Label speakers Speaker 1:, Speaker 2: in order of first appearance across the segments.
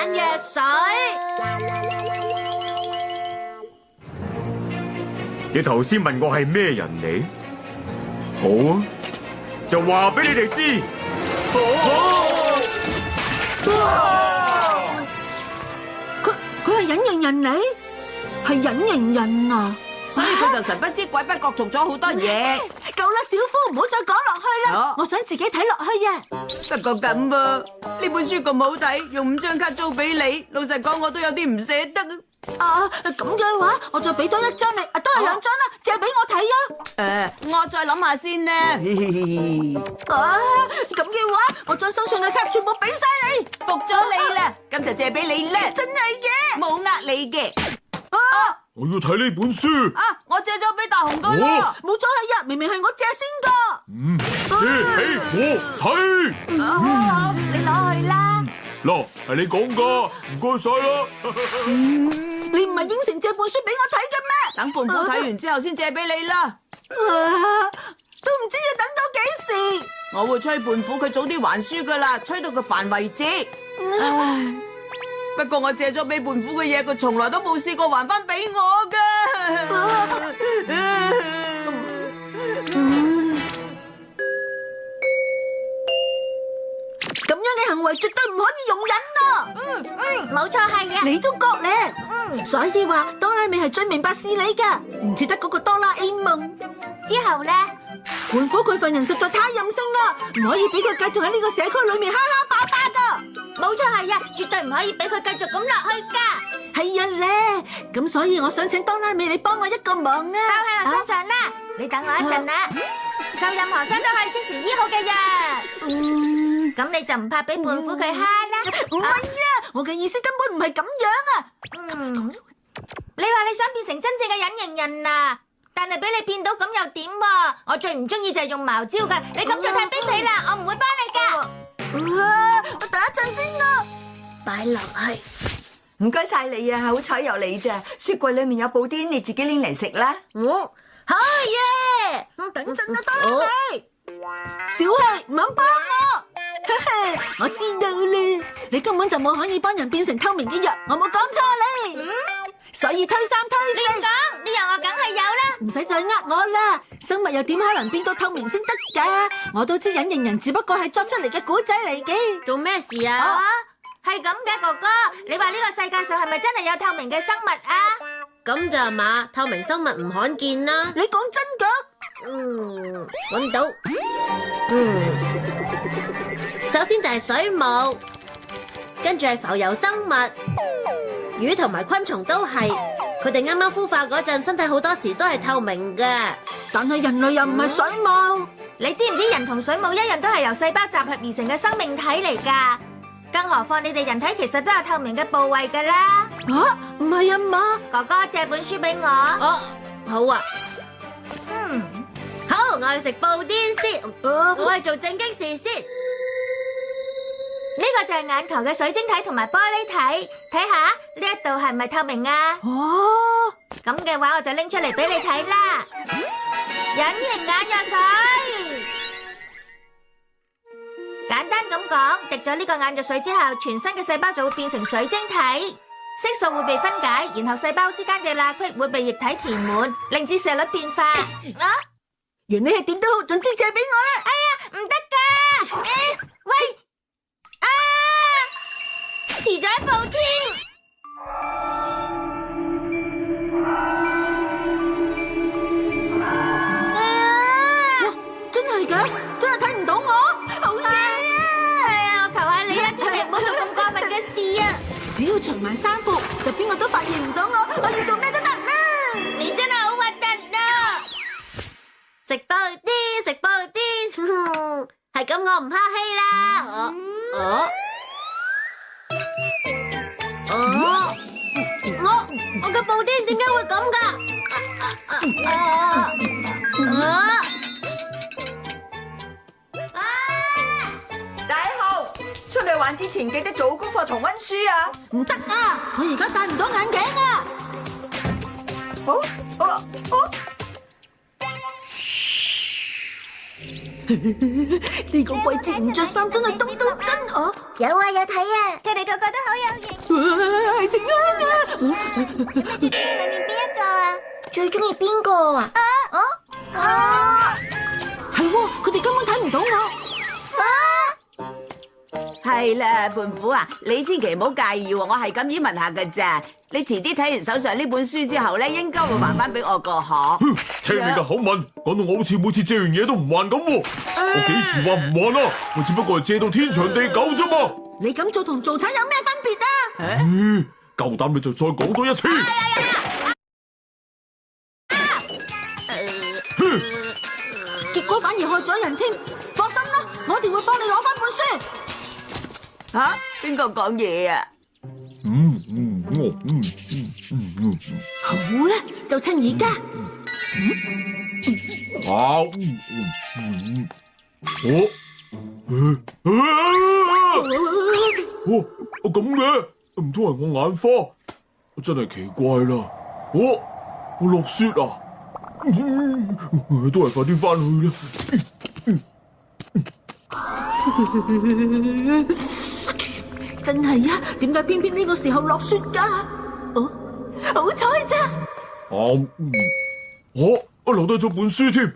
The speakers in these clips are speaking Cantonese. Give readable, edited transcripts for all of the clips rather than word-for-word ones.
Speaker 1: 眼藥水。
Speaker 2: 你頭先問我係咩人嚟？好啊，就話俾你哋知。
Speaker 3: 佢係隱形人嚟，係隱形人啊！
Speaker 4: 所以佢就神不知鬼不覺做咗好多嘢。
Speaker 3: 夠啦，小夫，唔好再講落去啦，我想自己睇落去啊。
Speaker 4: 不過咁噃，呢本書咁好睇，用5張卡租俾你，老實講我都有啲唔捨得啊。
Speaker 3: 咁嘅話，我再俾多1張你，都係2張啦，借俾我睇啊。
Speaker 4: 我再諗下先呢。
Speaker 3: 咁嘅話，我將身上嘅卡全部俾晒你，
Speaker 4: 服咗你啦，咁就借俾你啦。
Speaker 3: 真係嘅，
Speaker 4: 冇呃你嘅。
Speaker 2: 我要睇呢本書。
Speaker 4: 我借咗俾大雄哥啦。
Speaker 3: 冇錯係呀，明明係我借先噶。
Speaker 2: 借俾我睇。
Speaker 4: 好，你攞去啦。
Speaker 2: 嗱，係你講噶，唔該晒啦。
Speaker 3: 你唔係應承借本書俾我睇嘅咩？
Speaker 4: 等胖虎睇完之後先借俾你啦。
Speaker 3: 都唔知要等到幾時。
Speaker 4: 我會催胖虎佢早啲還書噶啦，催到佢煩為止。唉，不過我借咗俾胖虎嘅嘢，佢從來都冇試過還翻俾我噶。
Speaker 3: 咁樣嘅行為絕對唔可以容忍啊！
Speaker 1: 冇錯係呀。
Speaker 3: 你都覺咧，所以話哆啦美係最明白事理噶，唔似得嗰個哆啦 A 夢。
Speaker 1: 之後咧，
Speaker 3: 胖虎佢份人實在太任性啦，唔可以俾佢繼續喺呢個社區裏面哈哈霸霸噶。
Speaker 1: 冇錯係呀，絕對唔可以俾佢繼續咁落去噶。
Speaker 3: 係啊咧，咁所以我想請哆啦美你幫我一個忙啊！
Speaker 1: 包喺我身上啦，你等我一陣啦。受任何傷都可以即時醫好嘅藥。咁你就唔怕俾胖虎佢蝦啦？
Speaker 3: 唔係啊，我嘅意思根本唔係咁樣啊！
Speaker 1: 你話你想變成真正嘅隱形人啊？但係俾你變到咁又點喎？我最唔中意就係用茅招噶，你咁做太卑鄙啦，我唔會幫你噶。
Speaker 3: 我等一陣先啊！
Speaker 1: 擺落去。
Speaker 4: 唔該晒你啊，好彩有你咋。雪櫃裏面有布丁，你自己拎嚟食啦。
Speaker 3: 好耶！等陣啊，哆啦美，小氣唔肯幫我。我知道啦，你根本就冇可以幫人變成透明嘅藥，我冇講錯你。所以推3推4，
Speaker 1: 亂講，呢樣我梗係有啦。
Speaker 3: 唔使再呃我啦，生物又點可能變到透明先得噶？我都知隱形人只不過係作出嚟嘅古仔嚟嘅。
Speaker 1: 做咩事啊？係咁嘅，哥哥，你話呢個世界上係咪真係有透明嘅生物啊？
Speaker 5: 咁就嘛，透明生物唔罕見啦。
Speaker 3: 你講真噶？
Speaker 5: 搵到。首先就係水母，跟住係浮游生物，魚同埋昆蟲都係。佢哋啱啱孵化嗰陣，身體好多時都係透明嘅。
Speaker 3: 但係人類又唔係水母。
Speaker 1: 你知唔知人同水母一樣都係由細胞集合而成嘅生命體嚟噶？更何況你哋人體其實都有透明嘅部位噶啦。
Speaker 3: 唔係啊嘛？
Speaker 1: 哥哥借本書俾我。
Speaker 5: 好啊。好，我去食布丁先。我去做正經事先。
Speaker 1: 呢個就係眼球嘅水晶體同埋玻璃體，睇下呢一度係咪透明啊？咁嘅話我就拎出嚟俾你睇啦。隱形眼藥水，簡單咁講，滴咗呢個眼藥水之後，全身嘅細胞就會變成水晶體，色素會被分解，然後細胞之間嘅罅隙會被液體填滿，令至射率變化。
Speaker 3: 原來係點都好，總之借俾我啦。
Speaker 1: 哎呀，唔得噶！喂！遲咗一步添。
Speaker 3: 哇，真係嘅，真係睇唔到我，好嘢啊！
Speaker 1: 係啊，我求下你啊，千祈唔好做咁過分嘅事啊！
Speaker 3: 只要除埋衫褲，就邊個都發現唔到我，我要做咩都得啦！
Speaker 1: 你真係好核突啊！
Speaker 5: 食布丁，食布丁，係咁我唔客氣啦。我嘅布丁點解會咁噶？
Speaker 4: 大雄，出去玩之前記得做好功課同溫書啊！
Speaker 3: 唔得啊，我而家戴唔到眼鏡啊！呢個季節唔着衫真係凍到真。
Speaker 1: 有啊，有睇啊，佢哋個個都好有型。最中意裏面邊一個啊？最中意邊個啊？
Speaker 3: 係喎，佢哋根本睇唔到我。
Speaker 4: 係啦，胖虎啊，你千祈唔好介意喎，我係咁意問下噶咋。你遲啲睇完手上呢本書之後咧，應該會還翻俾我個嗬。
Speaker 2: 聽你嘅口吻，講到我好似每次借完嘢都唔還咁喎。我幾時話唔還啊？我只不過係借到天長地久啫嘛。
Speaker 3: 你咁做同做賊有咩分別啊？
Speaker 2: 夠膽你就再講多一次。
Speaker 3: 結果反而害咗人添。放心啦，我一定會幫你攞翻本書。
Speaker 4: 吓？邊個講嘢啊？
Speaker 3: 好啦，就趁而家。
Speaker 2: 咁嘅，唔通係我眼花？真係奇怪啦。我落雪啊！都係快啲翻去啦。
Speaker 3: 真係啊，點解偏偏呢個時候落雪㗎？好彩咋！
Speaker 2: 我留低咗本書添。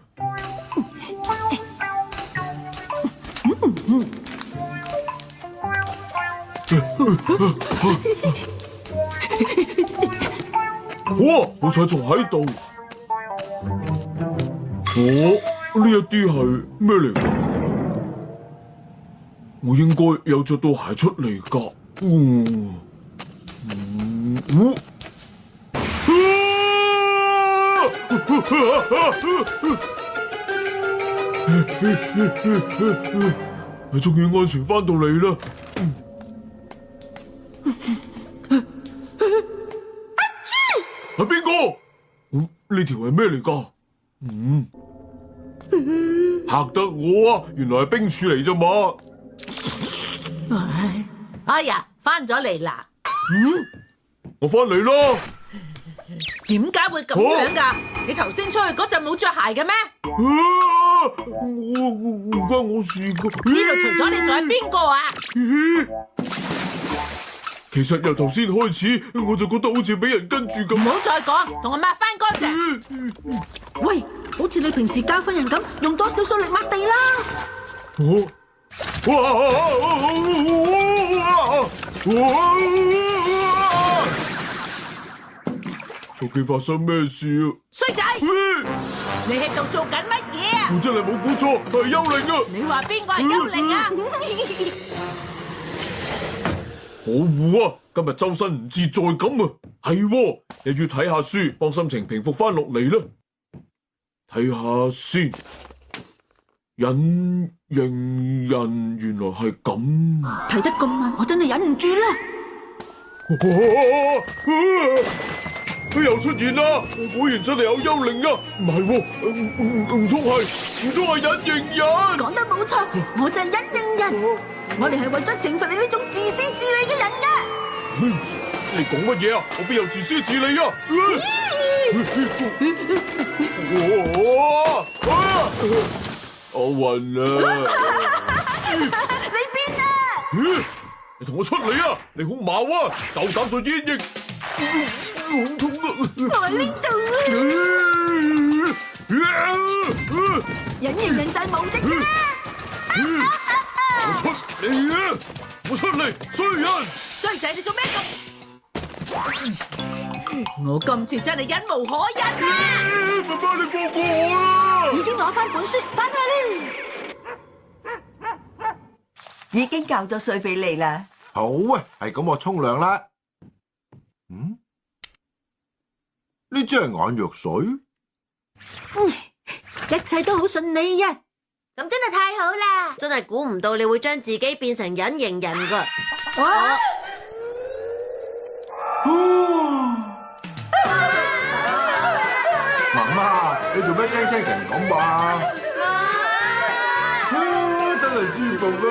Speaker 2: 哇！好彩仲喺度。呢一啲係咩嚟㗎？我應該有着到鞋出嚟㗎。我終於安全翻到嚟啦！係邊個？呢條係咩嚟㗎？嚇得我啊！原來係冰柱嚟啫嘛！
Speaker 6: 哎呀，翻咗嚟啦！
Speaker 2: 我翻嚟啦！
Speaker 6: 點解會咁樣噶？你頭先出去嗰陣冇着鞋嘅咩？
Speaker 2: 唔關我事噶。
Speaker 6: 呢度除咗你仲係邊個啊？
Speaker 2: 其實由頭先開始，我就覺得好似俾人跟住咁。
Speaker 6: 唔好再講，同我抹翻乾淨。
Speaker 3: 喂，好似你平時教訓人咁，用多少少力抹地啦。究竟發生咩事啊？
Speaker 6: 衰仔，你喺度做緊乜嘢啊？
Speaker 2: 我真係冇估錯，係幽靈啊！
Speaker 6: 你話邊個係幽靈啊？
Speaker 2: 可惡啊！今日周身唔自在咁啊！係喎，又要睇下書，幫心情平復翻落嚟啦。睇下先，隱形人原來係咁。
Speaker 3: 睇得咁慢，我真係忍唔住啦。
Speaker 2: 又出現啦！果然真係有幽靈啊！唔係喎，唔通係隱形人？
Speaker 3: 講得冇錯，我就係隱形人。我哋係為咗懲罰你呢種自私自利嘅人㗎。
Speaker 2: 你講乜嘢啊？我邊有自私自利啊？我暈啦！
Speaker 3: 你邊啊？
Speaker 2: 你同我出嚟啊！你好矛啊！夠膽再演繹！好痛啊！
Speaker 3: 我喺呢度啊！隱形人就係無敵㗎啦！
Speaker 2: 我出嚟啊！我出嚟，衰人！
Speaker 6: 衰仔，你做咩咁？我今次真係忍無可忍啊！
Speaker 2: 媽媽，你放過我啦！
Speaker 3: 已經攞翻本書，翻去啦！
Speaker 7: 已經交咗稅俾你啦。
Speaker 8: 好啊，係咁，我沖涼啦。呢支係眼藥水。
Speaker 3: 一切都好順利呀！
Speaker 1: 咁真係太好啦！
Speaker 5: 真係估唔到你會將自己變成隱形人噶。
Speaker 8: 媽媽，你做咩驚青成咁啊？真係舒服啊！